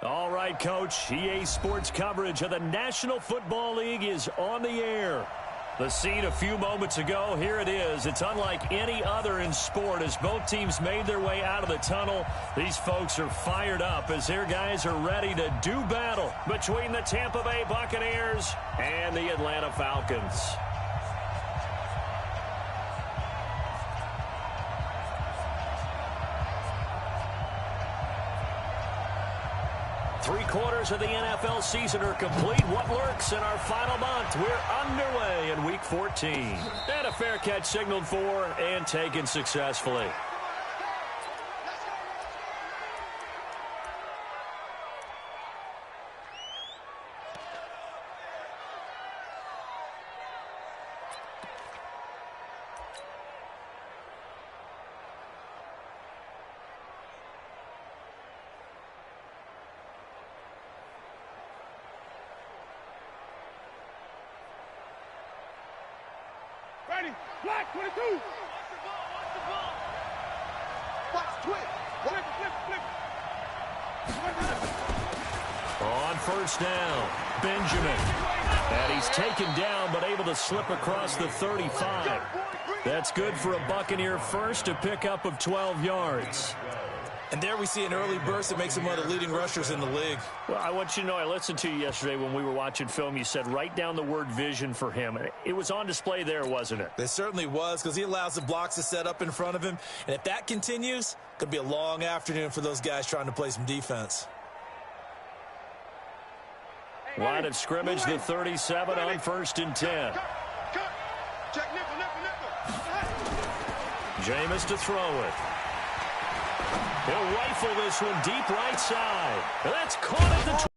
All right, Coach. EA Sports coverage of the National Football League is on the air. The scene a few moments ago, here it is. It's unlike any other in sport as both teams made their way out of the tunnel. These folks are fired up as their guys are ready to do battle between the Tampa Bay Buccaneers and the Atlanta Falcons. Three-quarters of the NFL season are complete. What lurks in our final month? We're underway in Week 14. And a fair catch signaled for and taken successfully. Ready, black 22. Watch the ball, watch the ball. Watch twist. Flip. On first down, Benjamin. And he's taken down but able to slip across the 35. That's good for a Buccaneer first, to pick up of 12 yards. And there we see an early burst that makes him one of the leading rushers in the league. Well, I want you to know, I listened to you yesterday when we were watching film. You said write down the word vision for him. It was on display there, wasn't it? It certainly was, because he allows the blocks to set up in front of him. And if that continues, it could be a long afternoon for those guys trying to play some defense. Line of scrimmage, the 37 on first and 10. Jameis to throw it. He'll rifle this one deep right side. That's caught at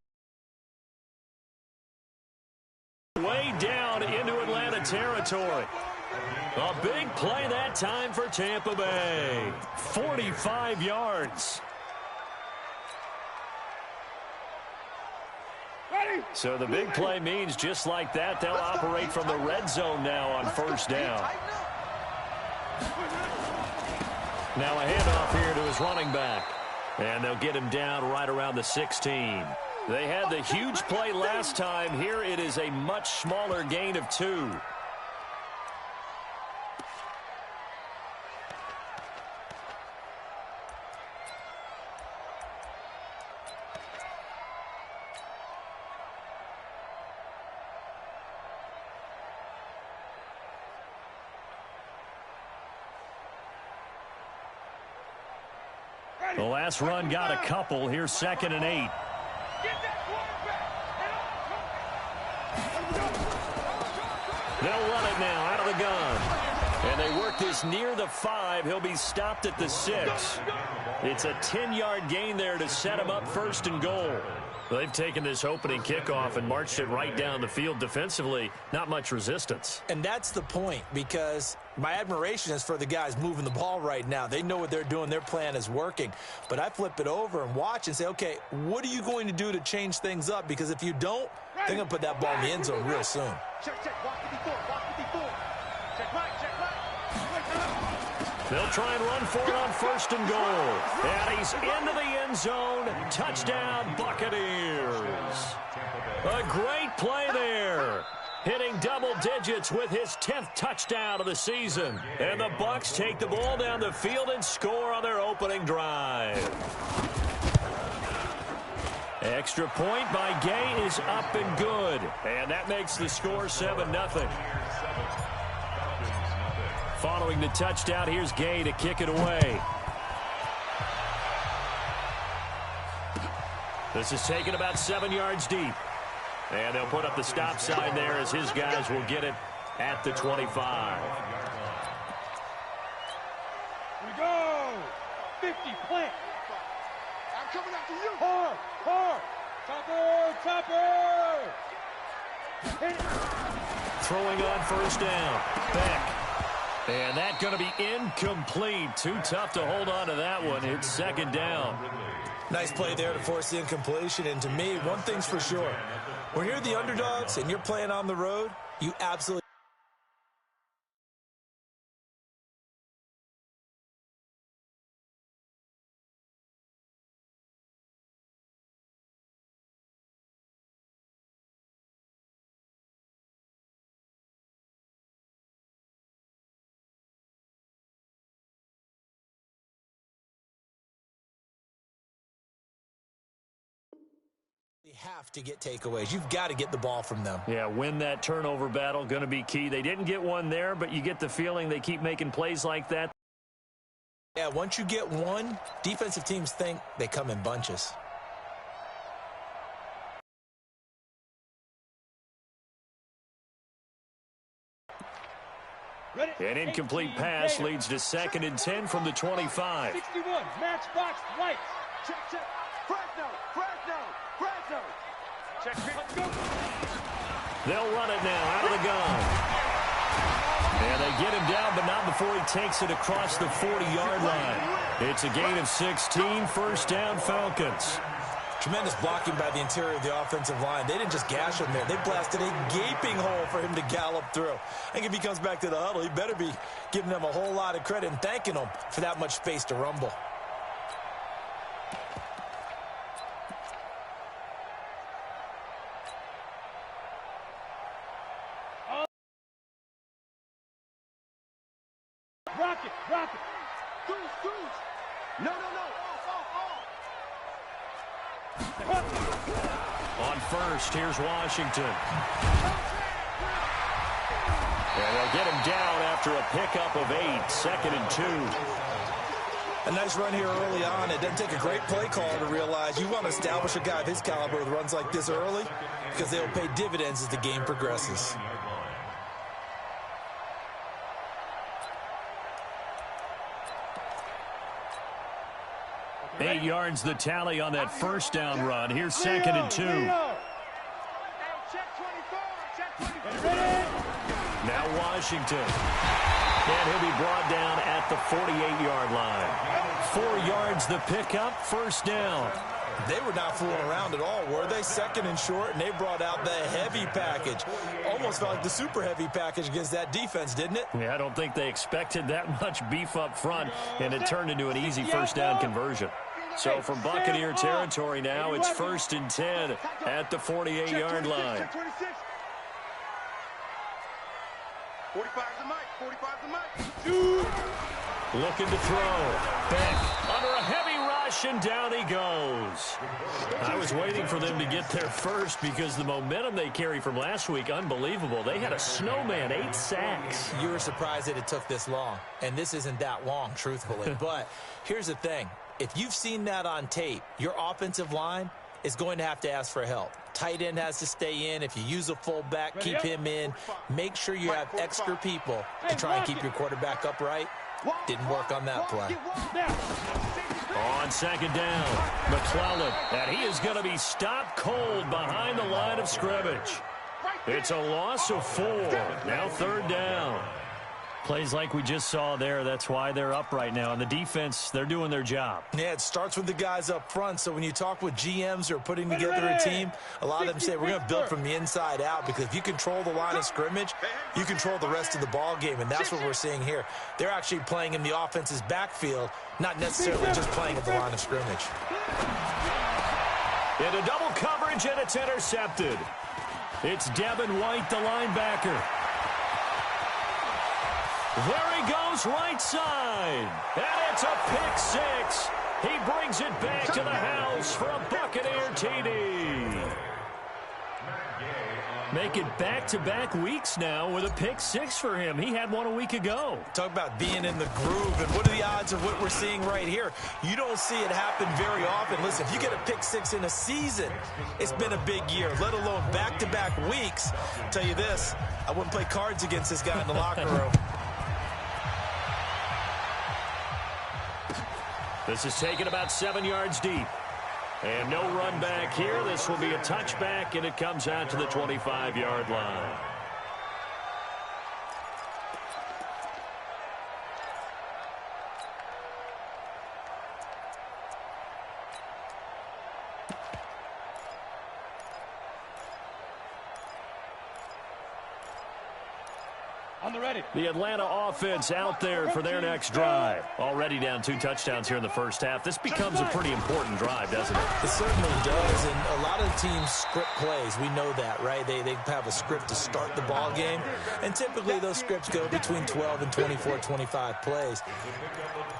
the way down into Atlanta territory. A big play that time for Tampa Bay. 45 yards. So the big play means just like that, they'll operate from the red zone now on first down. Now a handoff here to his running back. And they'll get him down right around the 16. They had the huge play last time. Here it is a much smaller gain of 2. The last run got a couple. Here's 2nd and 8. They'll run it now out of the gun. And they work this near the 5. He'll be stopped at the 6. It's a 10-yard gain there to set him up 1st and goal. They've taken this opening kickoff and marched it right down the field defensively. Not much resistance. And that's the point, because my admiration is for the guys moving the ball right now. They know what they're doing. Their plan is working. But I flip it over and watch and say, okay, what are you going to do to change things up? Because if you don't, they're going to put that ball in the end zone real soon. Check, walk 54, walk 54. Check right. They'll try and run for it on 1st and goal. And he's into the end zone. Touchdown, Buccaneers. A great play there. Hitting double digits with his 10th touchdown of the season. And the Bucs take the ball down the field and score on their opening drive. Extra point by Gay is up and good. And that makes the score 7-0. Following the touchdown, here's Gay to kick it away. This is taken about 7 yards deep. And they'll put up the stop sign there as his guys will get it at the 25. We go. 50, plant. I'm coming after you. Hard. Chopper. Throwing on first down. Beck. And that's going to be incomplete. Too tough to hold on to that one. It's 2nd down. Nice play there to force the incompletion. And to me, one thing's for sure. When you're the underdogs and you're playing on the road, you absolutely have to get takeaways. You've got to get the ball from them. Yeah, win that turnover battle, going to be key. They didn't get one there, but you get the feeling they keep making plays like that. Yeah, once you get one, defensive teams think they come in bunches. An incomplete pass leads to 2nd and 10 from the 25. 61, matchbox lights. Check, check. Fresno. Check, let's go. They'll run it now out of the gun. And they get him down, but not before he takes it across the 40-yard line. It's a gain of 16, first down Falcons. Tremendous blocking by the interior of the offensive line. They didn't just gash him there. They blasted a gaping hole for him to gallop through. I think if he comes back to the huddle, he better be giving them a whole lot of credit and thanking them for that much space to rumble. Rock it. Goose. No. On first, here's Washington. And they'll get him down after a pickup of 8, 2nd and 2. A nice run here early on. It doesn't take a great play call to realize you want to establish a guy of his caliber with runs like this early because they'll pay dividends as the game progresses. Okay. 8 yards the tally on that first down run. Here's 2nd and 2. Now Washington. And he'll be brought down at the 48-yard line. 4 yards the pickup, first down. They were not fooling around at all, were they? 2nd and short, and they brought out the heavy package. Almost felt like the super heavy package against that defense, didn't it? Yeah, I don't think they expected that much beef up front, and it turned into an easy first down conversion. So from Buccaneer territory now, it's 1st and 10 at the 48-yard line. 45's the mic. Looking to throw. Beck under a heavy rush, and down he goes. I was waiting for them to get there first because the momentum they carry from last week, unbelievable. They had a snowman, 8 sacks. You were surprised that it took this long, and this isn't that long, truthfully. But here's the thing. If you've seen that on tape, your offensive line is going to have to ask for help. Tight end has to stay in. If you use a fullback, keep him in. Make sure you have extra people to try and keep your quarterback upright. Didn't work on that play. On 2nd down, McClellan, and he is going to be stopped cold behind the line of scrimmage. It's a loss of 4. Now 3rd down. Plays like we just saw there, that's why they're up right now. And the defense, they're doing their job. Yeah, it starts with the guys up front. So when you talk with GMs who are putting together a team, a lot of them say we're going to build from the inside out, because if you control the line of scrimmage, you control the rest of the ball game, and that's what we're seeing here. They're actually playing in the offense's backfield, not necessarily just playing at the line of scrimmage. Into double coverage, and it's intercepted. It's Devin White, the linebacker. There he goes, right side. And it's a pick 6. He brings it back to the house for a Buccaneer TD. Make it back-to-back weeks now with a pick 6 for him. He had one a week ago. Talk about being in the groove, and what are the odds of what we're seeing right here? You don't see it happen very often. Listen, if you get a pick 6 in a season, it's been a big year, let alone back-to-back weeks. I'll tell you this, I wouldn't play cards against this guy in the locker room. This is taken about 7 yards deep. And no run back here. This will be a touchback, and it comes out to the 25-yard line. On the ready. The Atlanta offense out there for their next drive. Already down 2 touchdowns here in the first half. This becomes a pretty important drive, doesn't it? It certainly does, and a lot of teams script plays. We know that, right? They have a script to start the ball game, and typically those scripts go between 12 and 24, 25 plays.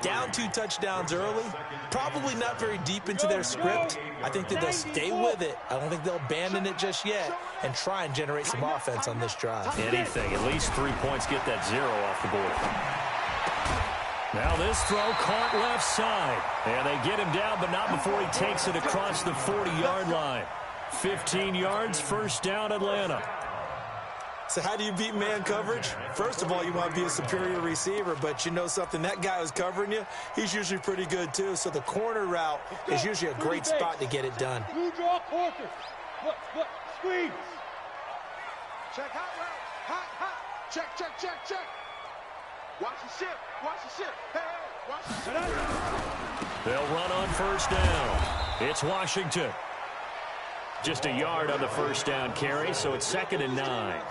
Down 2 touchdowns early, probably not very deep into their script. I think that they'll stay with it. I don't think they'll abandon it just yet and try and generate some offense on this drive. Anything. At least 3 points. Get that 0 off the board. Now this throw caught left side. And they get him down, but not before he takes it across the 40-yard line. 15 yards, first down, Atlanta. So how do you beat man coverage? First of all, you want to be a superior receiver, but you know something, that guy who's covering you, he's usually pretty good too. So the corner route is usually a great spot to get it done. You draw quarter. Look, squeeze. Check hot route. Hot. Check. Watch the ship. Hey, watch the ship. They'll run on first down. It's Washington. Just a yard on the first down carry, so it's 2nd and 9.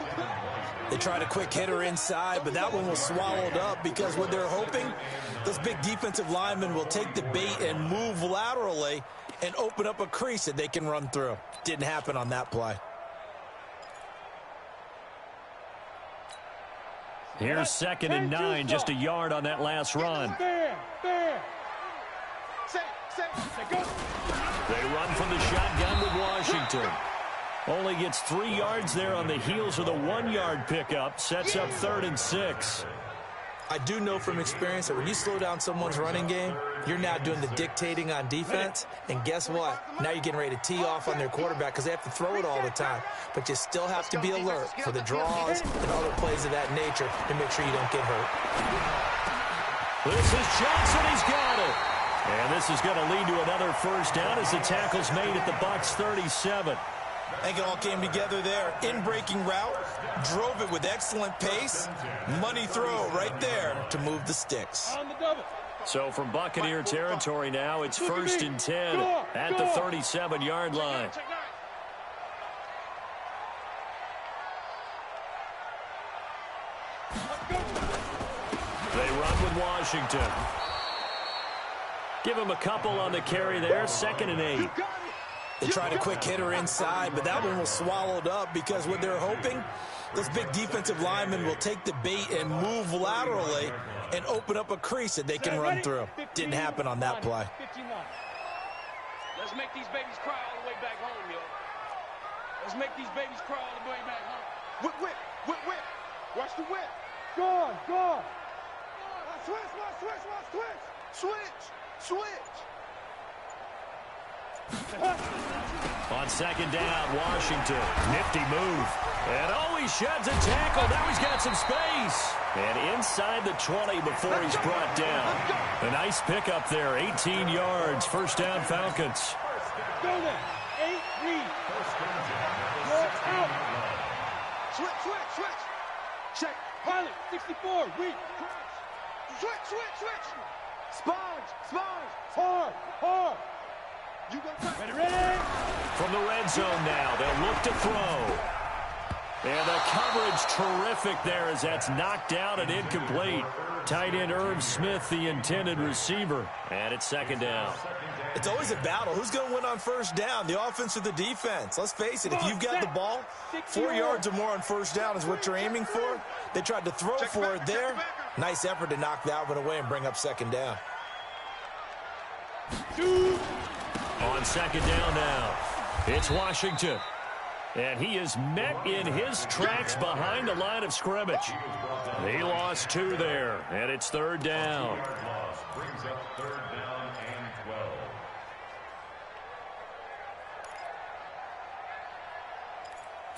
They tried a quick hitter inside, but that one was swallowed up because what they're hoping, those big defensive linemen will take the bait and move laterally and open up a crease that they can run through. Didn't happen on that play. Here's 2nd and 9, just a yard on that last run. Fair. Say, go. They run from the shotgun with Washington. Only gets 3 yards there on the heels of the 1-yard pickup. Sets up 3rd and 6. I do know from experience that when you slow down someone's running game, you're now doing the dictating on defense. And guess what? Now you're getting ready to tee off on their quarterback because they have to throw it all the time. But you still have to be alert for the draws and other plays of that nature to make sure you don't get hurt. This is Johnson. He's got it. And this is going to lead to another first down as the tackle's made at the Bucs 37. I think it all came together there. In-breaking route, drove it with excellent pace. Money throw right there to move the sticks. On the double. So from Buccaneer territory now, it's 1st and 10 at the 37-yard line. They run with Washington. Give him a couple on the carry there, 2nd and 8. They tried a quick hitter inside, but that one was swallowed up because what they're hoping, those big defensive linemen will take the bait and move laterally and open up a crease that they can run through. Didn't happen on that play. Let's make these babies cry all the way back home, yo. Let's make these babies cry all the way back home. Whip. Watch the whip. Gone. Switch. On 2nd down, Washington. Nifty move. And he sheds a tackle. Now he's got some space. And inside the 20 before he's brought down. A nice pickup there, 18 yards. First down, Falcons. Go there. 8 read. You're out. Switch. Check. Pilot, 64, read. Switch. Sponge. Hard. You go ready. From the red zone now, they'll look to throw. And the coverage terrific there as that's knocked down and incomplete. Tight end Irv Smith, the intended receiver. And it's 2nd down. It's always a battle. Who's going to win on first down, the offense or the defense? Let's face it, if you've got the ball, 4 yards or more on first down is what you're aiming for. They tried to throw for it there. Nice effort to knock that one away and bring up 2nd down. On 2nd down now, it's Washington. And he is met in his tracks behind the line of scrimmage. He lost 2 there, and it's 3rd down. Brings up 3rd down and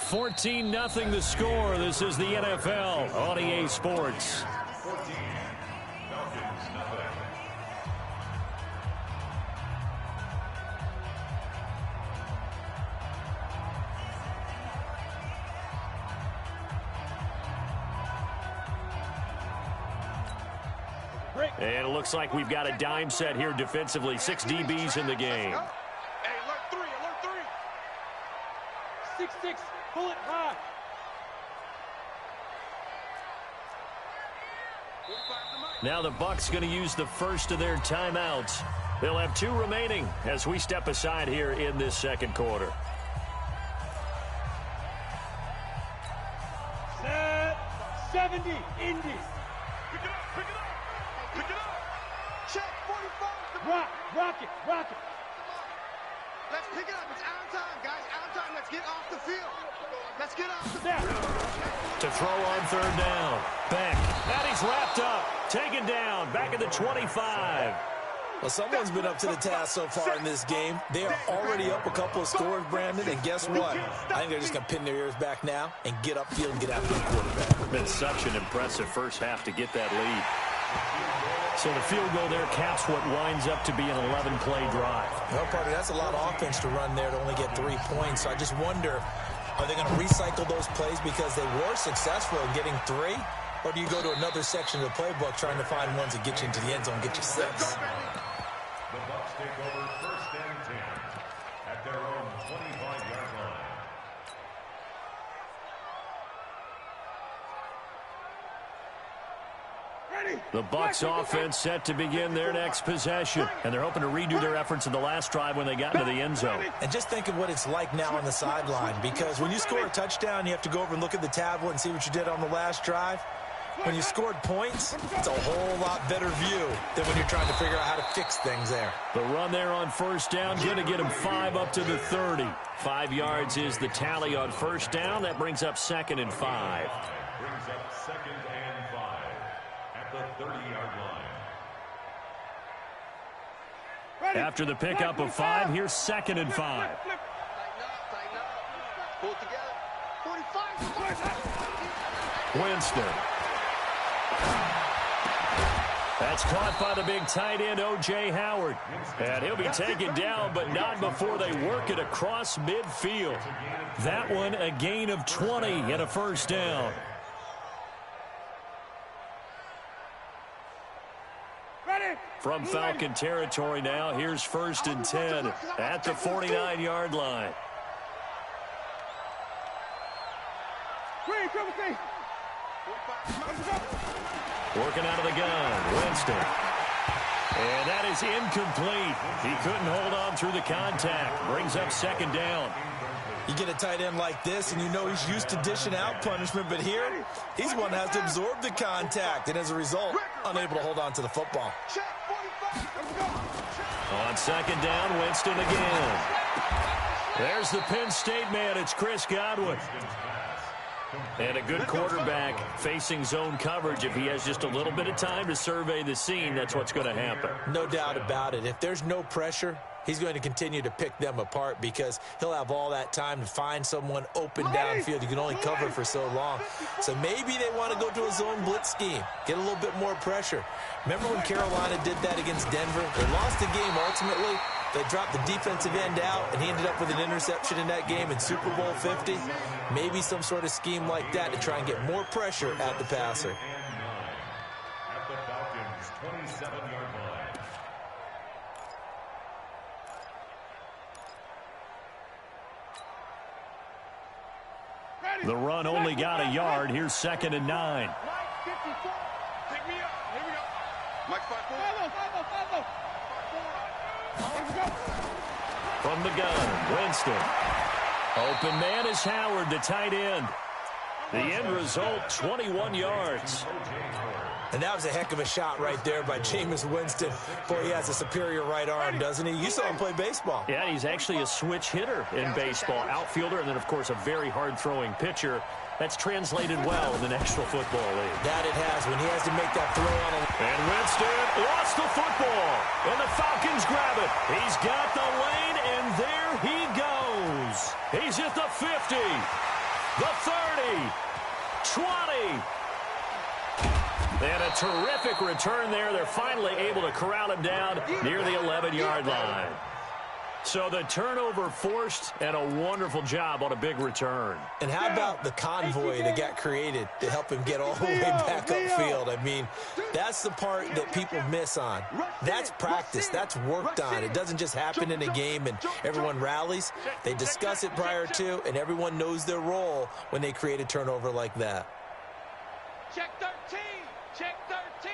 12. 14-0 the score. This is the NFL on EA Sports. 14, Falcons, nothing. And it looks like we've got a dime set here defensively. 6 DBs in the game. Hey, alert 3. 6-6, pull it high. Now the Bucs going to use the first of their timeouts. They'll have 2 remaining as we step aside here in this 2nd quarter. Set 70, Indy. Pick it up. Check 45. Rock it. Let's pick it up. It's out of time, guys. Out of time. Let's get off the field. Let's get off the field. To throw on third down. Beck. And he's wrapped up. Taken down. Back at the 25. Well, someone's been up to the task so far in this game. They are already up a couple of scores, Brandon, and guess what? I think they're just going to pin their ears back now and get upfield and get after the quarterback. Been such an impressive first half to get that lead. So the field goal there caps what winds up to be an 11-play drive. Well, partner, that's a lot of offense to run there to only get 3 points. So I just wonder, are they going to recycle those plays because they were successful in getting 3? Or do you go to another section of the playbook trying to find ones that get you into the end zone and get you 6? The Bucs take over 1st and 10 at their own 25-yard line. The Bucs offense set to begin their next possession, and they're hoping to redo their efforts in the last drive when they got into the end zone. And just think of what it's like now on the sideline, because when you score a touchdown, you have to go over and look at the tablet and see what you did on the last drive. When you scored points, it's a whole lot better view than when you're trying to figure out how to fix things there. The run there on first down, going to get him 5 up to the 30. 5 yards is the tally on first down. That brings up 2nd and 5. Brings up 2nd and 5 at the 30-yard line. After the pickup of 5, here's 2nd and 5. Tighten up. Pull it together. 45. Winston. That's caught by the big tight end, O.J. Howard. And he'll be taken down, but not before they work it across midfield. That one a gain of 20 and a first down. From Falcon territory now, here's 1st and 10 at the 49-yard line. Working out of the gun, Winston. And that is incomplete. He couldn't hold on through the contact. Brings up 2nd down. You get a tight end like this, and you know he's used to dishing out punishment, but here, he's one that has to absorb the contact, and as a result, unable to hold on to the football. On 2nd down, Winston again. There's the Penn State man. It's Chris Godwin. And a good quarterback facing zone coverage. If he has just a little bit of time to survey the scene, that's what's going to happen. No doubt about it. If there's no pressure, he's going to continue to pick them apart because he'll have all that time to find someone open downfield. You can only cover for so long. So maybe they want to go to a zone blitz scheme, get a little bit more pressure. Remember when Carolina did that against Denver? They lost the game ultimately. They dropped the defensive end out, and he ended up with an interception in that game in Super Bowl 50. Maybe some sort of scheme like that to try and get more pressure at the passer. At the Falcons' 27-yard line. The run only got a yard. Here's 2nd and 9. Pick me up. Here we go. Mike 5-4. From the gun, Winston. Open man is Howard, the tight end. The end result, 21 yards. And that was a heck of a shot right there by Jameis Winston. Boy, he has a superior right arm, doesn't he? You saw him play baseball. Yeah, he's actually a switch hitter in baseball. Outfielder, and then, of course, a very hard-throwing pitcher. That's translated well in the National Football League. That it has when he has to make that throw on a... And Winston lost the football. And the Falcons grab it. He's got the lane, and there he goes. He's at the 50, the 30, 20. And a terrific return there. They're finally able to corral him down near the 11-yard line. So the turnover forced, and a wonderful job on a big return. And how about the convoy that got created to help him get all the way back upfield? I mean, that's the part that people miss on. That's practice. That's worked on. It doesn't just happen in a game and everyone rallies. They discuss it prior to, and everyone knows their role when they create a turnover like that. Check 13. Check 13.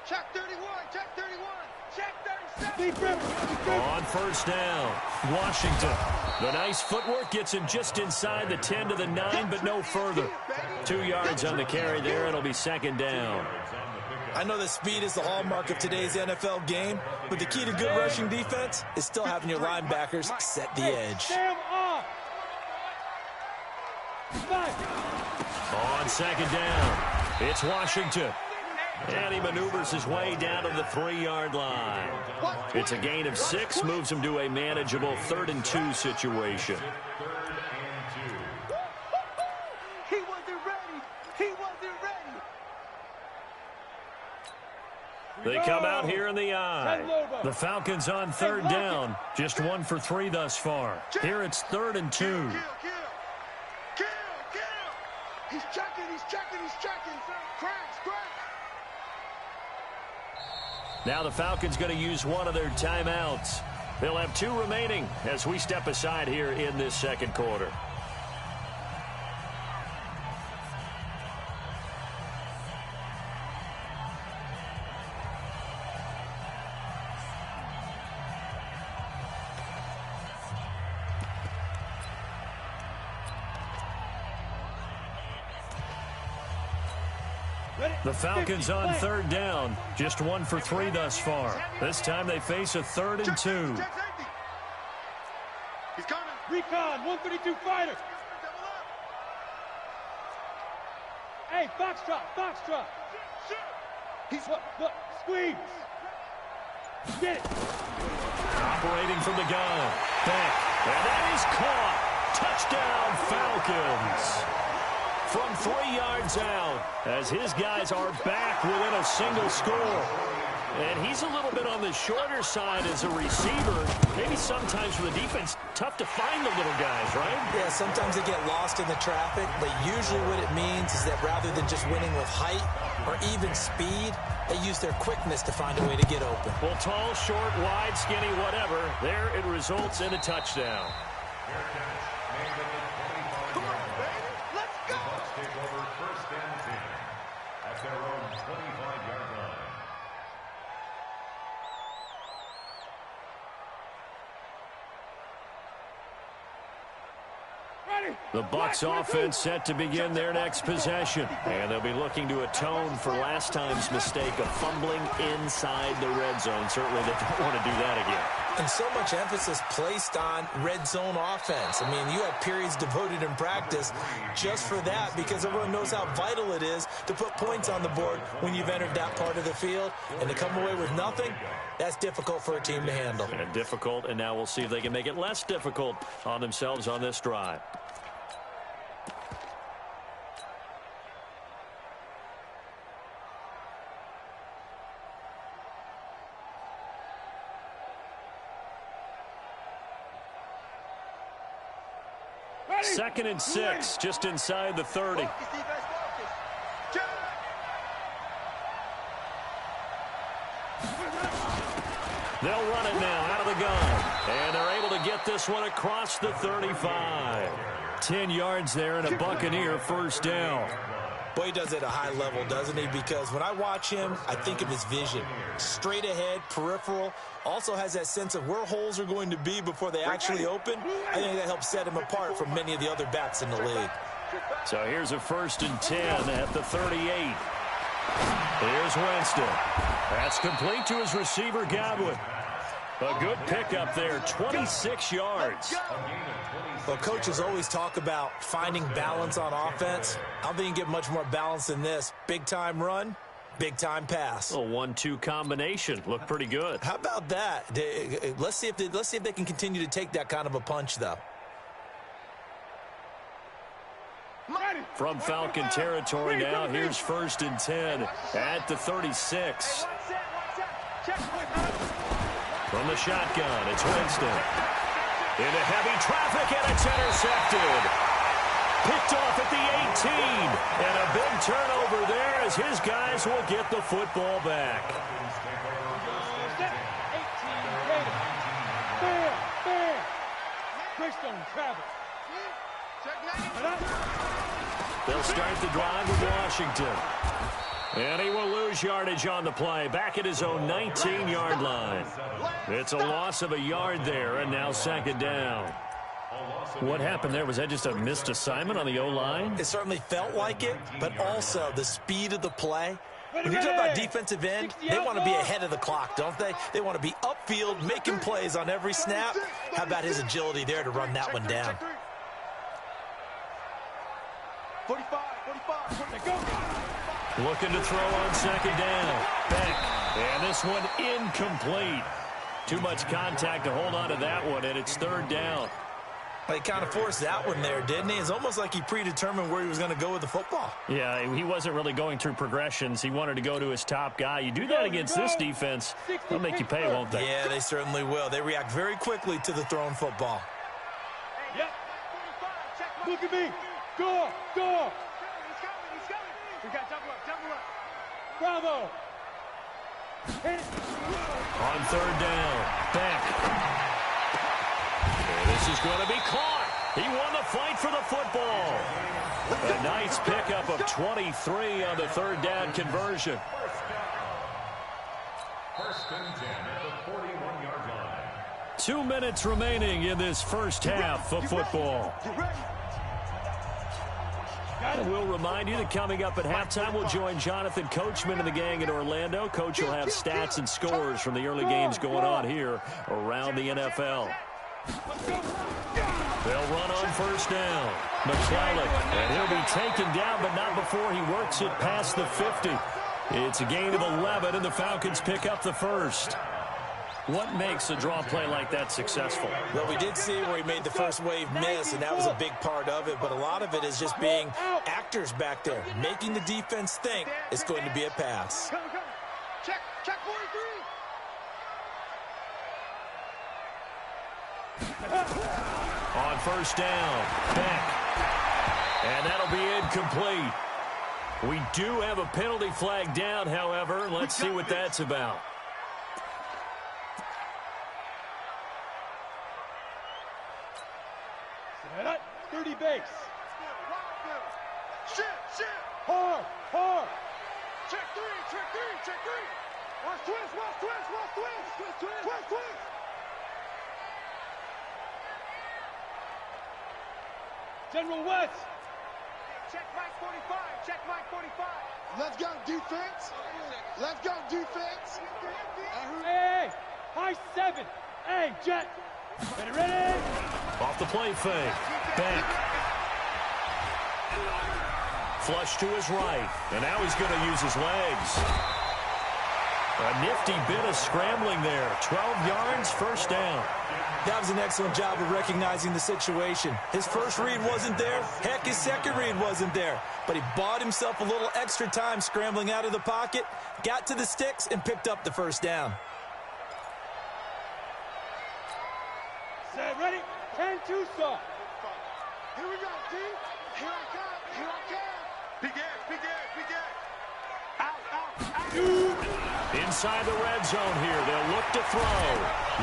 Check 31. Check 31. Check 37. On first down, Washington. The nice footwork gets him just inside the 10 to the 9, but no further. 2 yards on the carry there. It'll be 2nd down. I know that speed is the hallmark of today's NFL game, but the key to good rushing defense is still having your linebackers set the edge. On second down, it's Washington. And he maneuvers his way down to the 3-yard line. It's a gain of 6, moves him to a manageable 3rd and 2 situation. He wasn't ready. He wasn't ready. They come out here in the eye. The Falcons on 3rd down. Just 1 for 3 thus far. Here it's 3rd and 2. Kill. He's checking. Crash. Now the Falcons going to use one of their timeouts. They'll have 2 remaining as we step aside here in this second quarter. The Falcons on 3rd down. Just 1 for 3 thus far. This time they face a 3rd and 2. He's coming. Recon, 132 fighter. Hey, Foxtrot. He's look, squeeze. Get it. Operating from the gun. Back. And that is caught. Touchdown, Falcons. From 3 yards out, as his guys are back within a single score. And he's a little bit on the shorter side as a receiver. Maybe sometimes for the defense, tough to find the little guys, right? Yeah, sometimes they get lost in the traffic, but usually what it means is that rather than just winning with height or even speed, they use their quickness to find a way to get open. Well, tall, short, wide, skinny, whatever, there it results in a touchdown. The Bucs offense set to begin their next possession. And they'll be looking to atone for last time's mistake of fumbling inside the red zone. Certainly they don't want to do that again. And so much emphasis placed on red zone offense. I mean, you have periods devoted in practice just for that because everyone knows how vital it is to put points on the board when you've entered that part of the field. And to come away with nothing, that's difficult for a team to handle. And difficult, and now we'll see if they can make it less difficult on themselves on this drive. Second and 6, just inside the 30. They'll run it now out of the gun. And they're able to get this one across the 35. 10 yards there and a Buccaneer first down. Boy, he does it at a high level, doesn't he? Because when I watch him, I think of his vision. Straight ahead, peripheral. Also has that sense of where holes are going to be before they actually open. I think that helps set him apart from many of the other backs in the league. So here's a 1st and 10 at the 38. Here's Winston. That's complete to his receiver, Godwin. A good pickup there, 26 yards. Well, coaches always talk about finding balance on offense. I don't think you get much more balance than this. Big-time run, big-time pass. A 1-2 combination. Looked pretty good. How about that? Let's see if they can continue to take that kind of a punch, though. From Falcon territory now, here's 1st and 10 at the 36. From the shotgun, it's Winston. Into heavy traffic, and it's intercepted. Picked off at the 18. And a big turnover there as his guys will get the football back. They'll start the drive with Washington. And he will lose yardage on the play. Back at his own 19-yard line. It's a loss of a yard there, and now second down. What happened there? Was that just a missed assignment on the O-line? It certainly felt like it, but also the speed of the play. When you talk about defensive end, they want to be ahead of the clock, don't they? They want to be upfield, making plays on every snap. How about his agility there to run that one down? 45. Looking to throw on second down. Beck. And this one incomplete. Too much contact to hold on to that one, and it's third down. He kind of forced that one there, didn't he? It's almost like he predetermined where he was going to go with the football. Yeah, he wasn't really going through progressions. He wanted to go to his top guy. You do that against this defense, they'll make you pay, won't they? Yeah, they certainly will. They react very quickly to the thrown football. Yep. Look at me. Go. He's coming. We got double up. Bravo. On third down, Beck. This is going to be caught. He won the fight for the football. A nice pickup of 23 on the third down conversion. First and 10 at the 41-yard line. 2 minutes remaining in this first half of football. And we'll remind you that coming up at halftime, we'll join Jonathan Coachman and the gang in Orlando. Coach will have stats and scores from the early games going on here around the NFL. They'll run on first down. McClellan, and he'll be taken down, but not before he works it past the 50. It's a gain of 11, and the Falcons pick up the first. What makes a draw play like that successful? Well, we did see where he made the first wave miss, and that was a big part of it. But a lot of it is just being actors back there, making the defense think it's going to be a pass. Come. Check 43. On first down, Beck. And that'll be incomplete. We do have a penalty flag down, however. Let's see what that's about. Set up. 30 base. Shit. Hard. Check three. Watch twist. General West. Check Mike 45. Let's go defense. Hey, high 7. Hey, Jet. Ready? Off the play fake. Beck. Flush to his right. And now he's going to use his legs. A nifty bit of scrambling there. 12 yards, first down. That was an excellent job of recognizing the situation. His first read wasn't there. Heck, his second read wasn't there. But he bought himself a little extra time scrambling out of the pocket, got to the sticks, and picked up the first down. Set, ready? 10 Tucson. Here we go, D. Here I come. Big air. Out. Inside the red zone here. They'll look to throw.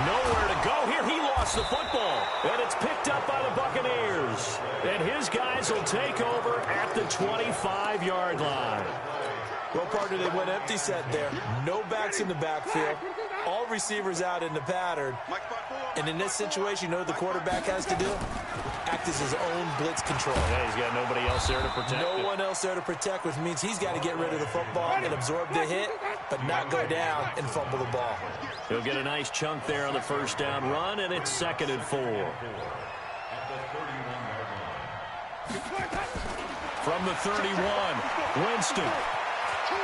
Nowhere to go here. He lost the football. And it's picked up by the Buccaneers. And his guys will take over at the 25-yard line. Well, partner, they went empty set there. No backs in the backfield. All receivers out in the pattern. And in this situation, you know what the quarterback has to do? Act as his own blitz control. Yeah, he's got nobody else there to protect No one else there to protect, which means he's got to get rid of the football and absorb the hit, but not go down and fumble the ball. He'll get a nice chunk there on the first down run, and it's 2nd and 4. From the 31, Winston.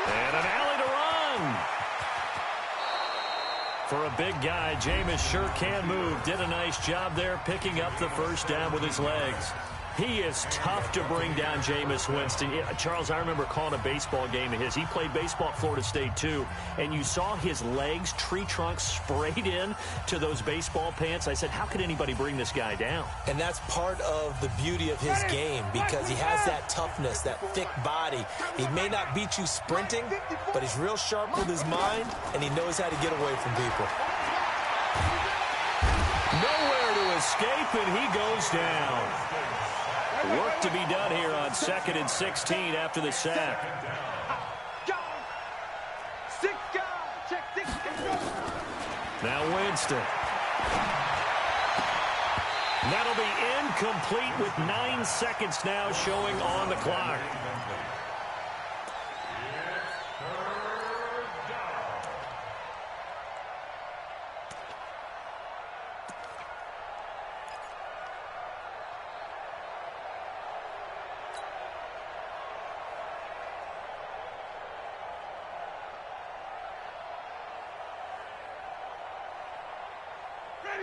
And an alley to run. For a big guy, Jameis sure can move. Did a nice job there picking up the first down with his legs. He is tough to bring down, Jameis Winston. Charles, I remember calling a baseball game of his. He played baseball at Florida State, too. And you saw his legs, tree trunks sprayed in to those baseball pants. I said, how could anybody bring this guy down? And that's part of the beauty of his game because he has that toughness, that thick body. He may not beat you sprinting, but he's real sharp with his mind, and he knows how to get away from people. Nowhere to escape, and he goes down. Work to be done here on 2nd and 16 after the sack. Now Winston. That'll be incomplete with 9 seconds now showing on the clock.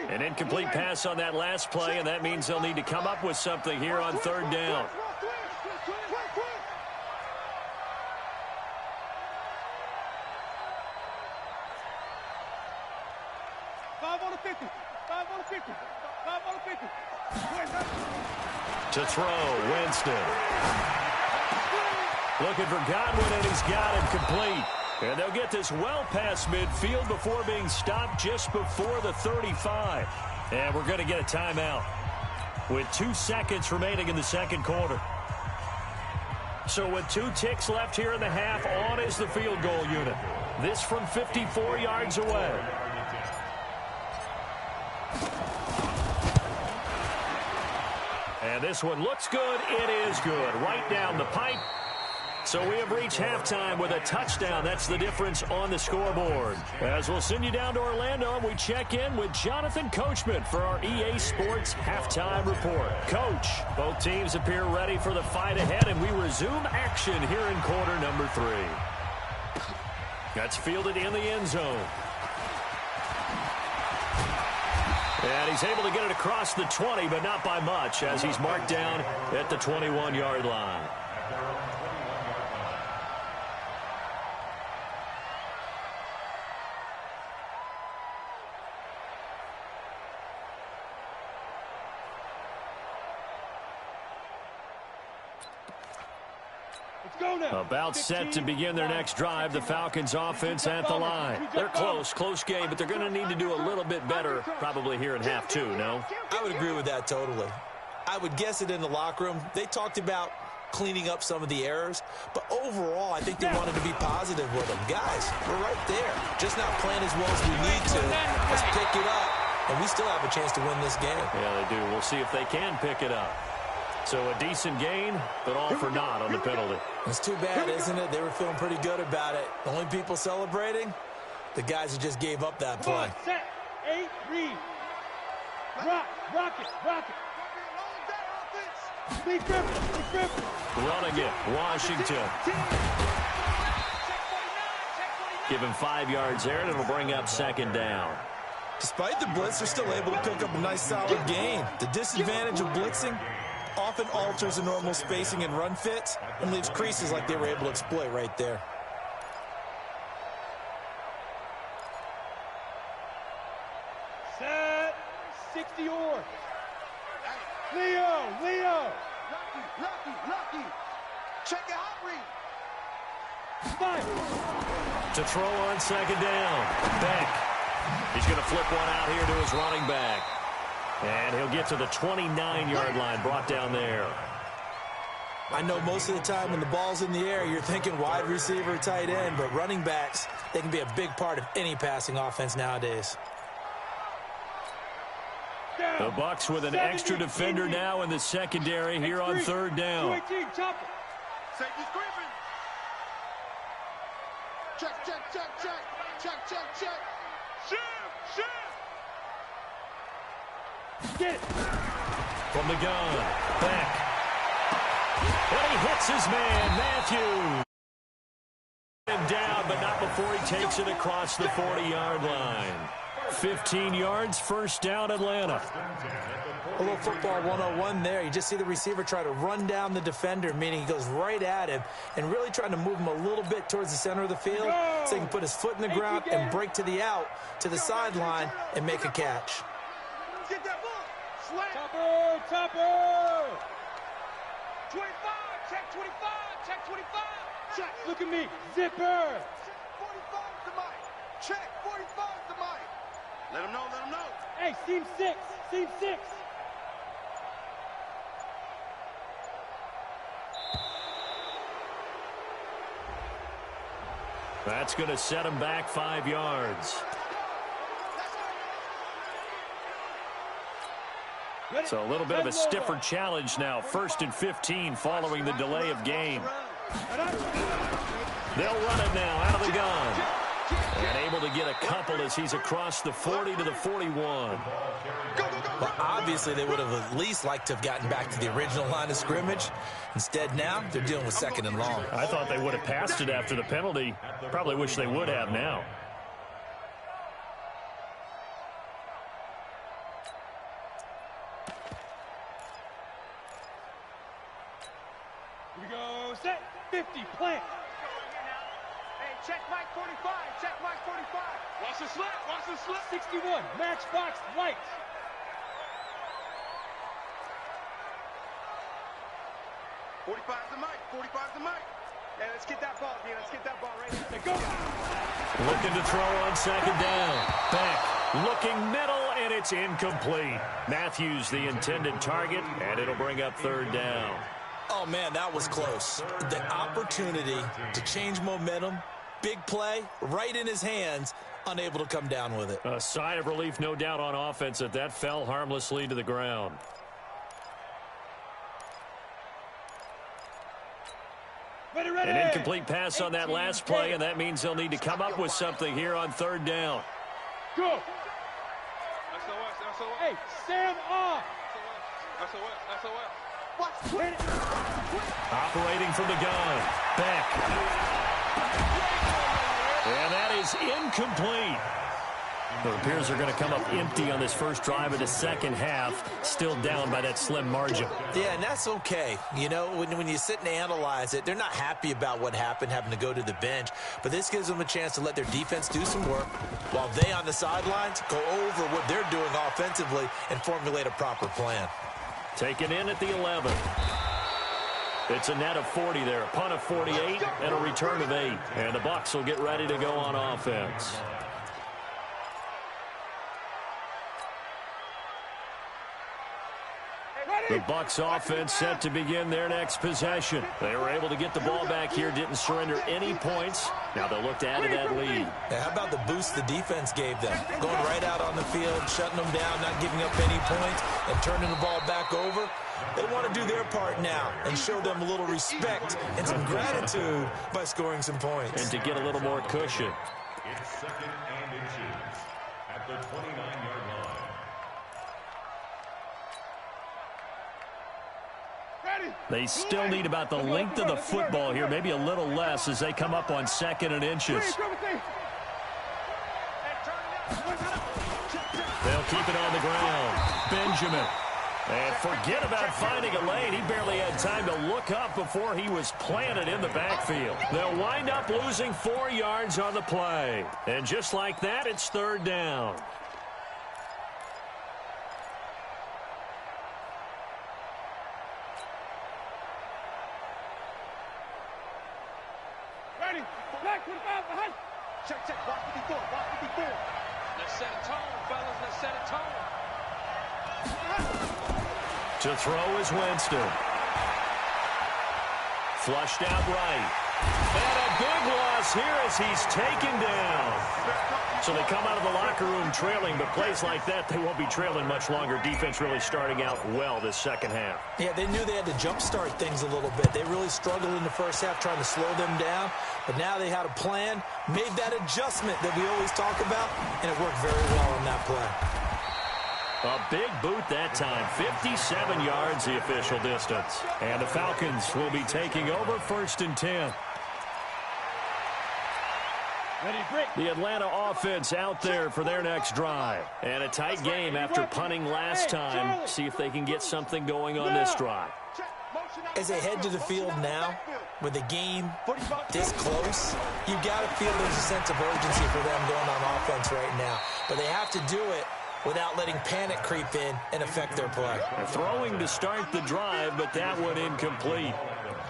An incomplete pass on that last play, and that means they'll need to come up with something here on third down. To throw, Winston. Looking for Godwin, and he's got him complete. And they'll get this well past midfield before being stopped just before the 35. And we're going to get a timeout with 2 seconds remaining in the second quarter. So with 2 ticks left here in the half, on is the field goal unit. This from 54 yards away. And this one looks good. It is good. Right down the pipe. So we have reached halftime with a touchdown. That's the difference on the scoreboard. As we'll send you down to Orlando, and we check in with Jonathan Coachman for our EA Sports Halftime Report. Coach, both teams appear ready for the fight ahead, and we resume action here in quarter number 3. That's fielded in the end zone. And he's able to get it across the 20, but not by much, as he's marked down at the 21-yard line. About set to begin their next drive, the Falcons offense at the line. They're close game, but they're going to need to do a little bit better probably here in half 2, no? I would agree with that totally. I would guess it in the locker room. They talked about cleaning up some of the errors, but overall, I think they wanted to be positive with them. Guys, we're right there. Just not playing as well as we need to. Let's pick it up, and we still have a chance to win this game. Yeah, they do. We'll see if they can pick it up. So a decent gain, but all for naught on the penalty. It's too bad, isn't it? They were feeling pretty good about it. The only people celebrating, the guys who just gave up that play. Set, 8, read. Rock it. Be careful. Running it, Washington. Give him 5 yards there, and it'll bring up second down. Despite the blitz, they're still able to pick up a nice, solid gain. The disadvantage of blitzing often alters the normal spacing and run fits and leaves creases like they were able to exploit right there. Set, 60 or. Leo. Lucky. Check it out, read. Fire. To throw on second down. Beck. He's going to flip one out here to his running back. And he'll get to the 29-yard line, brought down there. I know most of the time when the ball's in the air, you're thinking wide receiver, tight end, but running backs, they can be a big part of any passing offense nowadays. The Bucs with an extra defender now in the secondary here on third down. Safety screaming. Check. Shift. Get it. From the gun, Beck. And he hits his man, Matthews. Him down, but not before he takes it across the 40-yard line. 15 yards, first down, Atlanta. A little football 101 there. You just see the receiver try to run down the defender, meaning he goes right at him and really trying to move him a little bit towards the center of the field so he can put his foot in the ground and break to the out, to the sideline, and make a catch. Get that ball. Topper. 25. Check 25. Check. Look at me. Zipper. Check 45 to Mike. Check 45 to Mike. Let him know. Hey, seam 6. That's going to set him back 5 yards. So a little bit of a stiffer challenge now. 1st and 15 following the delay of game. They'll run it now out of the gun. And able to get a couple as he's across the 40 to the 41. Well, obviously, they would have at least liked to have gotten back to the original line of scrimmage. Instead, now, they're dealing with 2nd and long. I thought they would have passed it after the penalty. Probably wish they would have now. Here we go. Set. 50. Plant. Hey, check Mike 45. Check Mike 45. Watch the slip. Watch the slip. 61. Matchbox white. '45's the mic. 45's the mic. Hey, let's get that ball, D. Let's get that ball right here. Go. Looking to throw on second down. Back. Looking middle, and it's incomplete. Matthews the intended target, and it'll bring up third down. Oh, man, that was close. The opportunity to change momentum, big play, right in his hands, unable to come down with it. A sigh of relief, no doubt, on offense that that fell harmlessly to the ground. Ready, ready. An incomplete pass on that last play, and that means they'll need to come up with something here on third down. Go. SOS. Hey, Sam off. SOS. Operating from the gun. Back. And that is incomplete. It appears they're going to come up empty on this first drive of the second half, still down by that slim margin. Yeah, and that's okay. You know, when you sit and analyze it, they're not happy about what happened, having to go to the bench. But this gives them a chance to let their defense do some work while they on the sidelines go over what they're doing offensively and formulate a proper plan. Taken in at the 11. It's a net of 40 there, a punt of 48 and a return of 8. And the Bucs will get ready to go on offense. The Bucs offense set to begin their next possession. They were able to get the ball back here, didn't surrender any points. Now they'll look to add to that lead. Now, how about the boost the defense gave them? Going right out on the field, shutting them down, not giving up any points, and turning the ball back over. They want to do their part now and show them a little respect and some gratitude by scoring some points. And to get a little more cushion. It's second and inches at the 29-yard line. They still need about the length of the football here, maybe a little less as they come up on second and inches. They'll keep it on the ground. Benjamin. And forget about finding a lane. He barely had time to look up before he was planted in the backfield. They'll wind up losing 4 yards on the play. And just like that, it's third down. Ready. Back 25 behind. Check. Watch 54. Let's set a tone, fellas. Let's set a tone. To throw is Winston. Flushed out right. And a big loss here as he's taken down. So they come out of the locker room trailing, but plays like that, they won't be trailing much longer. Defense really starting out well this second half. Yeah, they knew they had to jumpstart things a little bit. They really struggled in the first half trying to slow them down, but now they had a plan, made that adjustment that we always talk about, and it worked very well on that play. A big boot that time, 57 yards the official distance. And the Falcons will be taking over first and 10. Ready, break. The Atlanta offense out there for their next drive. And a tight game after punting last time. See if they can get something going on this drive. As they head to the field now, with the game this close, you got to feel there's a sense of urgency for them going on offense right now. But they have to do it without letting panic creep in and affect their play. Throwing to start the drive, but that one incomplete.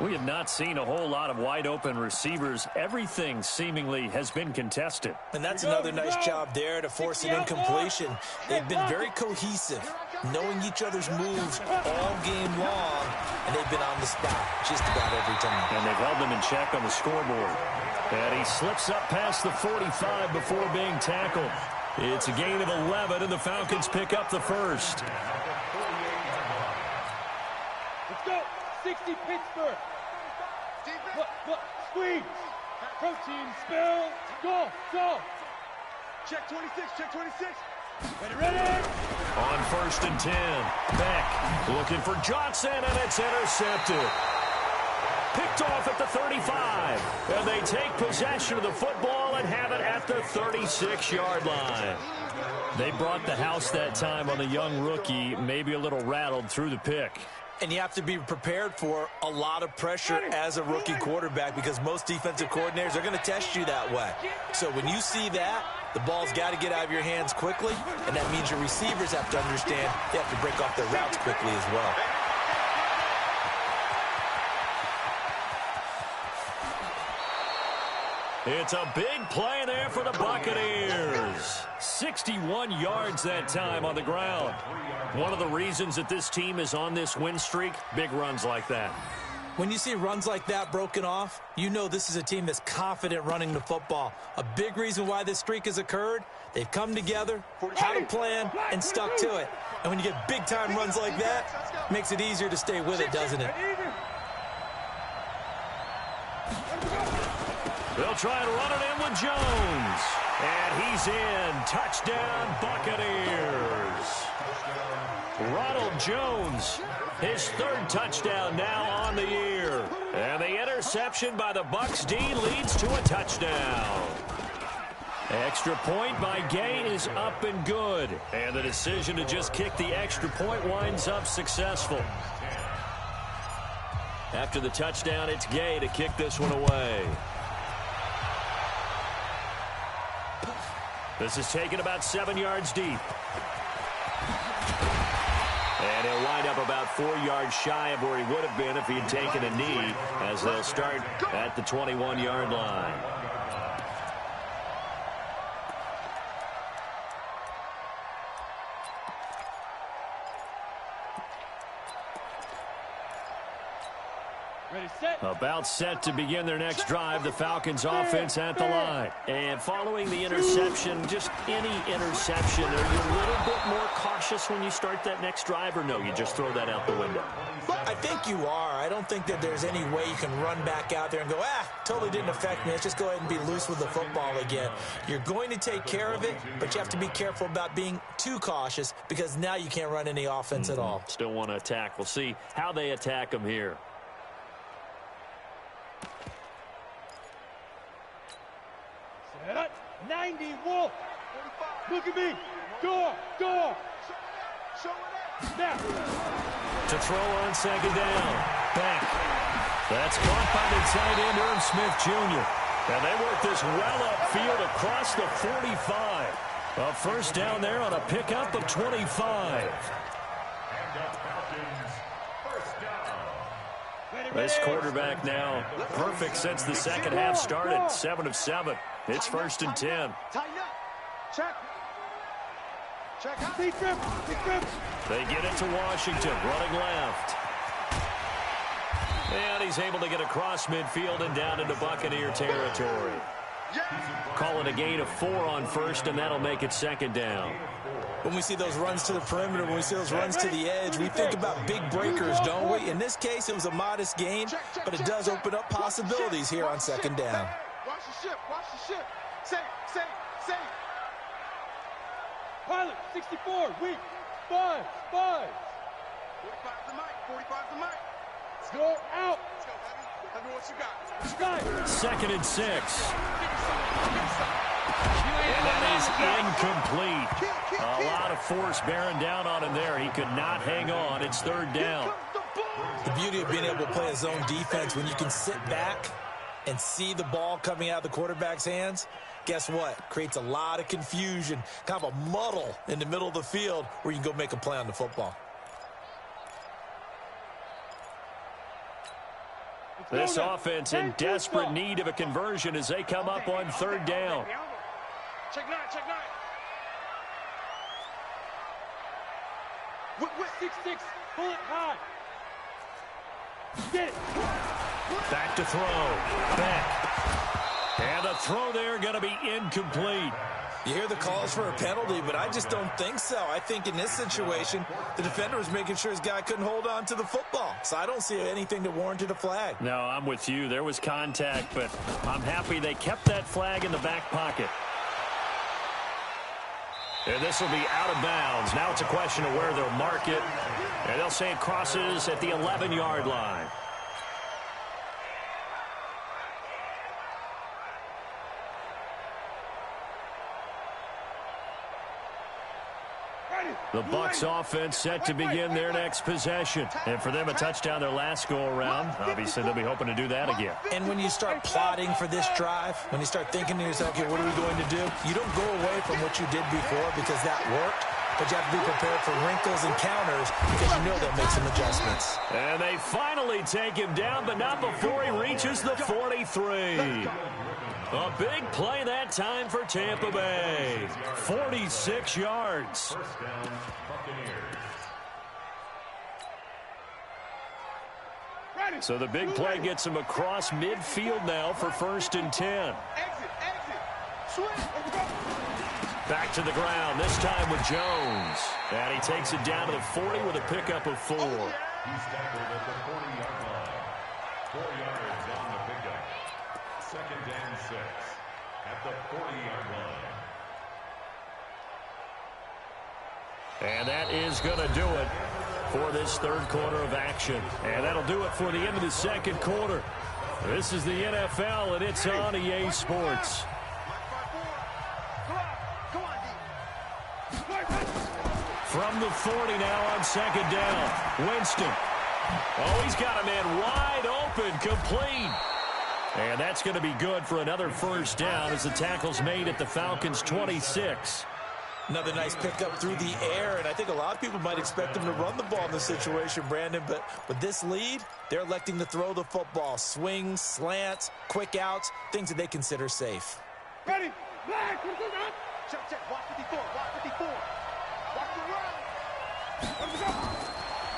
We have not seen a whole lot of wide-open receivers. Everything seemingly has been contested. And that's another nice job there to force an incompletion. They've been very cohesive, knowing each other's moves all game long, and they've been on the spot just about every time. And they've held them in check on the scoreboard. And he slips up past the 45 before being tackled. It's a gain of 11, and the Falcons pick up the first. Let's go. 60 Pittsburgh. Squeeze. Protein spill. Go. Check 26. Ready. On first and 10. Beck looking for Johnson, and it's intercepted. Picked off at the 35. And they take possession of the football and have it at the 36-yard line. They brought the house that time on the young rookie, maybe a little rattled through the pick. And you have to be prepared for a lot of pressure as a rookie quarterback because most defensive coordinators are going to test you that way. So when you see that, the ball's got to get out of your hands quickly, and that means your receivers have to understand they have to break off their routes quickly as well. It's a big play there for the Buccaneers. 61 yards that time on the ground. One of the reasons that this team is on this win streak, big runs like that. When you see runs like that broken off, you know this is a team that's confident running the football. A big reason why this streak has occurred, they've come together, had a plan, and stuck to it. And when you get big-time runs like that, it makes it easier to stay with it, doesn't it? They'll try and run it in with Jones. And he's in. Touchdown, Buccaneers. Ronald Jones, his third touchdown now on the year. And the interception by the Bucs D leads to a touchdown. Extra point by Gay is up and good. And the decision to just kick the extra point winds up successful. After the touchdown, it's Gay to kick this one away. This is taken about 7 yards deep. And he'll wind up about 4 yards shy of where he would have been if he had taken a knee, as they'll start at the 21-yard line. About set to begin their next drive, the Falcons offense at the line. And following the interception, just any interception, are you a little bit more cautious when you start that next drive, or no, you just throw that out the window? I think you are. I don't think that there's any way you can run back out there and go, totally didn't affect me. Let's just go ahead and be loose with the football again. You're going to take care of it, but you have to be careful about being too cautious because now you can't run any offense at all. Still want to attack. We'll see how they attack them here. Set 90, Wolf. Look at me. Door. Show it up. Now. To throw on second down. Back. That's caught by the tight end, Irv Smith Jr. And they work this well upfield across the 45. A first down there on a pickup of 25. This quarterback now perfect since the second half started. 7 of 7. It's 1st and 10. Tighten up. Check. Deep grip. They get it to Washington, running left. And he's able to get across midfield and down into Buccaneer territory. Call it a gain of 4 on first, and that'll make it 2nd down. When we see those runs to the perimeter, when we see those runs to the edge, we think about big breakers, don't we? In this case, it was a modest gain, but it does open up possibilities here on 2nd down. Watch the ship. Safe. Pilot, 64, weak. 5. 45's the mic. Go out. Let's go, baby. Tell me what you got. 2nd and 6. And that is incomplete. A lot of force bearing down on him there. He could not hang on. It's 3rd down. The beauty of being able to play a zone defense when you can sit back and see the ball coming out of the quarterback's hands, guess what? Creates a lot of confusion, kind of a muddle in the middle of the field where you can go make a play on the football. This offense in desperate need of a conversion as they come up on 3rd down. Check 9. 6-6, pull it high. Get it. Back to throw. Back. And the throw there going to be incomplete. You hear the calls for a penalty, but I just don't think so. I think in this situation, the defender was making sure his guy couldn't hold on to the football. So I don't see anything that warranted a flag. No, I'm with you. There was contact, but I'm happy they kept that flag in the back pocket. And this will be out of bounds. Now it's a question of where they'll mark it. And they'll say it crosses at the 11-yard line. The Bucs offense set to begin their next possession. And for them, a touchdown their last go-around. Obviously, they'll be hoping to do that again. And when you start plotting for this drive, when you start thinking to yourself, okay, what are we going to do? You don't go away from what you did before because that worked. But you have to be prepared for wrinkles and counters because you know they'll make some adjustments. And they finally take him down, but not before he reaches the 43. A big play that time for Tampa Bay. 46 yards. So the big play gets him across midfield now for 1st and 10. Back to the ground, this time with Jones. And he takes it down to the 40 with a pickup of 4. He's tackled at the 40-yard line. 4 yards on the pickup. 2nd and 6 at the 40-yard line. And that is going to do it for this third quarter of action. And that'll do it for the end of the second quarter. This is the NFL, and it's on EA Sports. From the 40 now on 2nd down. Winston. Oh, he's got a man wide open, complete. And that's going to be good for another 1st down as the tackle's made at the Falcons' 26. Another nice pickup through the air, and I think a lot of people might expect them to run the ball in this situation, Brandon, but with this lead, they're electing to throw the football. Swings, slants, quick outs, things that they consider safe. Ready? Black. Check, check. Watch 54. Watch 54. Watch the run.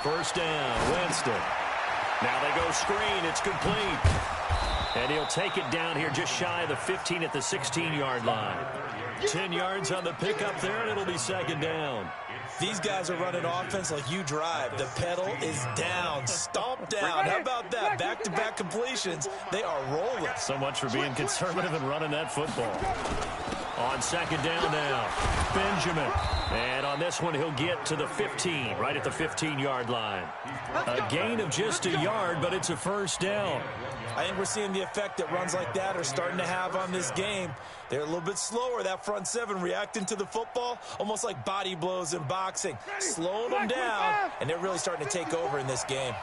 1st down, Winston. Now they go screen. It's complete. And he'll take it down here just shy of the 15 at the 16-yard line. 10 yards on the pickup there, and it'll be 2nd down. These guys are running offense like you drive. The pedal is down, stomp down. How about that? Back-to-back completions. They are rolling. So much for being conservative and running that football. On 2nd down now, Benjamin. And on this one, he'll get to the 15, right at the 15-yard line. A gain of just a yard, but it's a 1st down. I think we're seeing the effect that runs like that are starting to have on this game. They're a little bit slower, that front 7, reacting to the football, almost like body blows in boxing, slowing them down, and they're really starting to take over in this game.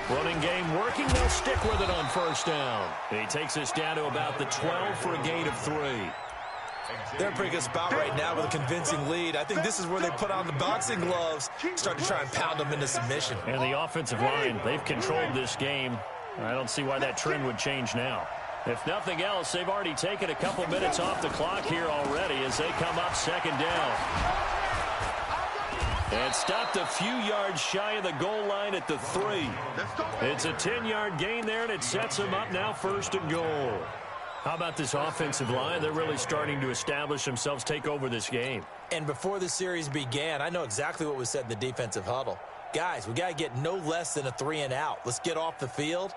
Running game working, they'll stick with it on 1st down. He takes us down to about the 12 for a gain of 3. They're in a pretty good spot right now with a convincing lead. I think this is where they put on the boxing gloves, start to try and pound them into submission. And the offensive line, they've controlled this game. I don't see why that trend would change now. If nothing else, they've already taken a couple minutes off the clock here already as they come up 2nd down. And stopped a few yards shy of the goal line at the 3. It's a 10-yard gain there, and it sets them up now 1st and goal. How about this offensive line? They're really starting to establish themselves, take over this game. And before the series began, I know exactly what was said in the defensive huddle. Guys, we got to get no less than a 3 and out. Let's get off the field.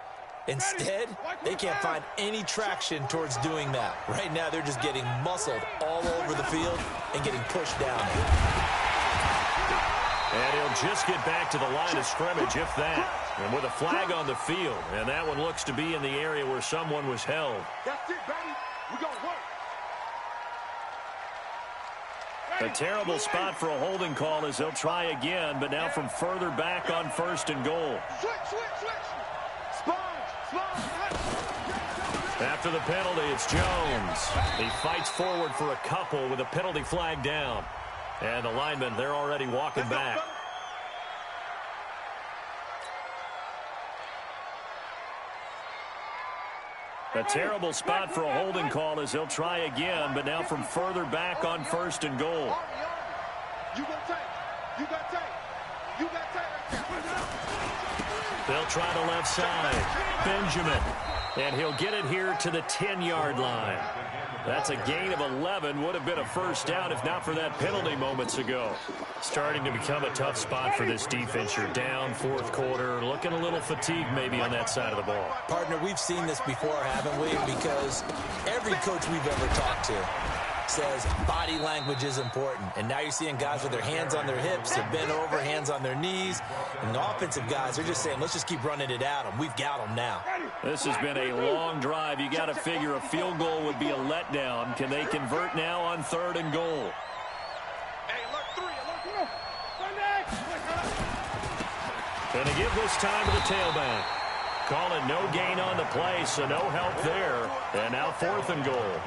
Instead, they can't find any traction towards doing that. Right now, they're just getting muscled all over the field and getting pushed down. And he'll just get back to the line of scrimmage, if that. And with a flag on the field. And that one looks to be in the area where someone was held. That's it, baby. We gonna work. A terrible spot for a holding call as they'll try again, but now from further back on 1st and goal. Switch. Sponge. After the penalty, it's Jones. He fights forward for a couple with a penalty flag down. And the linemen, they're already walking back. A terrible spot for a holding call as they'll try again, but now from further back on 1st and goal. They'll try the left side. Benjamin. And he'll get it here to the 10-yard line. That's a gain of 11. Would have been a 1st down if not for that penalty moments ago. Starting to become a tough spot for this defense. You're down 4th quarter. Looking a little fatigued maybe on that side of the ball. Partner, we've seen this before, haven't we? Because every coach we've ever talked to, says body language is important. And now you're seeing guys with their hands on their hips, they're bent over, hands on their knees. And the offensive guys, they're just saying, let's just keep running it at them. We've got them now. This has been a long drive. You got to figure a field goal would be a letdown. Can they convert now on 3rd and goal? Going to give this time to the tailback. Calling no gain on the play, so no help there. And now 4th and goal.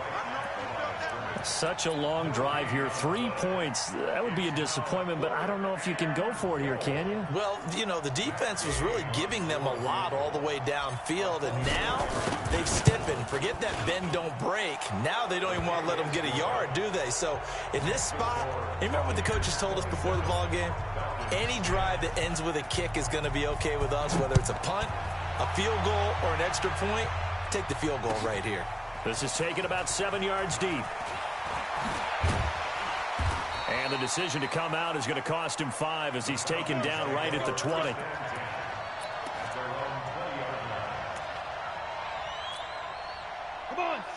Such a long drive here. 3 points. That would be a disappointment, but I don't know if you can go for it here, can you? Well, you know, the defense was really giving them a lot all the way downfield, and now they've stiffened. Forget that bend, don't break. Now they don't even want to let them get a yard, do they? So in this spot, you remember what the coaches told us before the ball game? Any drive that ends with a kick is going to be okay with us, whether it's a punt, a field goal, or an extra point. Take the field goal right here. This is taken about 7 yards deep. And the decision to come out is going to cost him 5 as he's taken down right at the 20.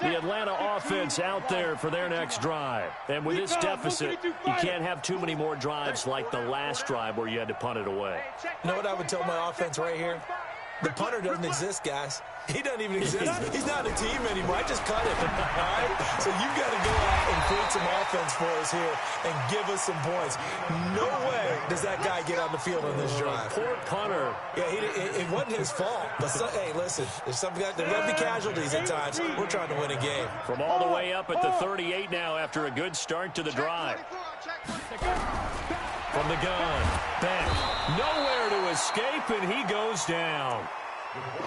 The Atlanta offense out there for their next drive. And with this deficit, you can't have too many more drives like the last drive where you had to punt it away. You know what I would tell my offense right here? The punter doesn't exist, guys. He doesn't even exist. He's not a team anymore. I just cut him. All right? So you've got to go out and create some offense for us here and give us some points. No way does that guy get on the field on this drive. Poor punter. Yeah, it wasn't his fault. But hey, listen, there's going to be casualties at times. We're trying to win a game. From all the way up at the 38 now after a good start to the drive. From the gun, back, nowhere to escape, and he goes down.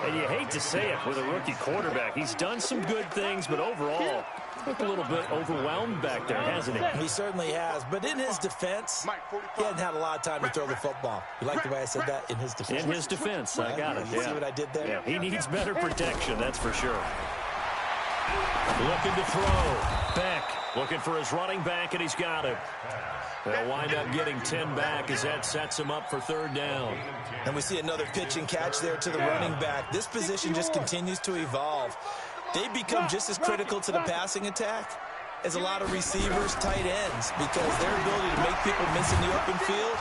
And you hate to say it with a rookie quarterback. He's done some good things, but overall, looked a little bit overwhelmed back there, hasn't he? He certainly has. But in his defense, he hadn't had a lot of time to throw the football. You like the way I said that? In his defense. In his defense, I got it. You see what I did there? Yeah, he needs better protection, that's for sure. Looking to throw. Beck looking for his running back, and he's got it. They'll wind up getting 10 back as that sets him up for 3rd down. And we see another pitch and catch there to the running back. This position just continues to evolve. They become just as critical to the passing attack as a lot of receivers, tight ends, because their ability to make people miss in the open field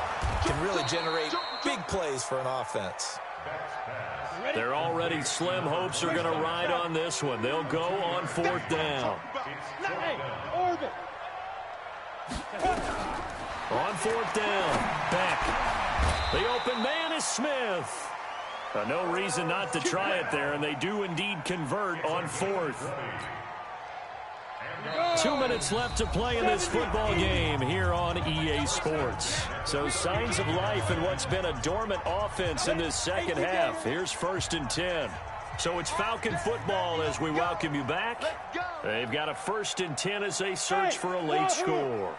can really generate big plays for an offense. Their already slim hopes are going to ride on this one. They'll go on 4th down. On 4th down, back. The open man is Smith. No reason not to try it there, and they do indeed convert on 4th. 2 minutes left to play in this football game here on EA Sports. So signs of life in what's been a dormant offense in this second half. Here's 1st and 10. So it's Falcon football as we welcome you back. They've got a 1st and 10 as they search for a late score.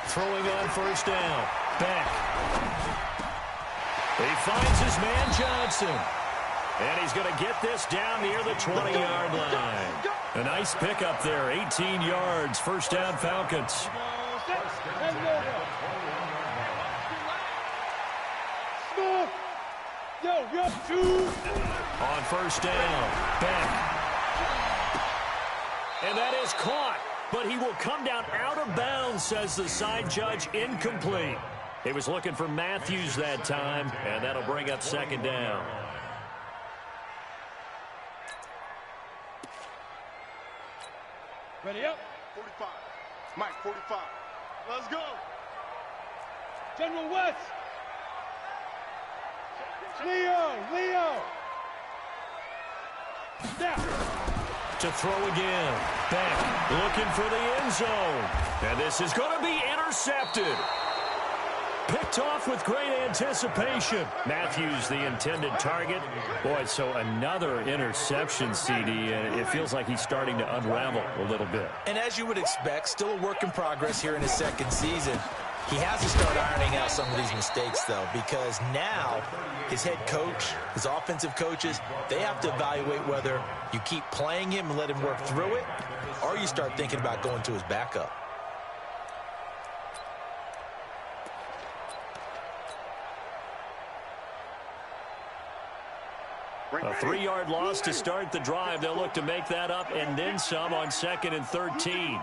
Throwing on 1st down. Beck. He finds his man Johnson. And he's going to get this down near the 20-yard line. A nice pickup there, 18 yards. 1st down Falcons. On 1st down, Beck. And that is caught. But he will come down out of bounds, says the side judge. Incomplete. He was looking for Matthews that time, and that'll bring up 2nd down. Ready up. 45. Mike, 45. Let's go. General West. Leo. Down. To throw again. Beck looking for the end zone. And this is going to be intercepted. Picked off with great anticipation. Matthews, the intended target. Boy, so another interception, CD, and it feels like he's starting to unravel a little bit. And as you would expect, still a work in progress here in his 2nd season. He has to start ironing out some of these mistakes, though, because now his head coach, his offensive coaches, they have to evaluate whether you keep playing him and let him work through it, or you start thinking about going to his backup. A 3-yard loss to start the drive. They'll look to make that up and then some on 2nd and 13.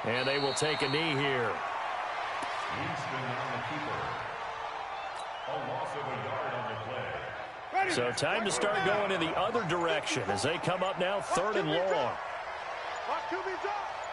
And they will take a knee here. Winston on the keeper. A loss of a yard on the play. So time to start going in the other direction as they come up now 3rd and long. Watch QB's up.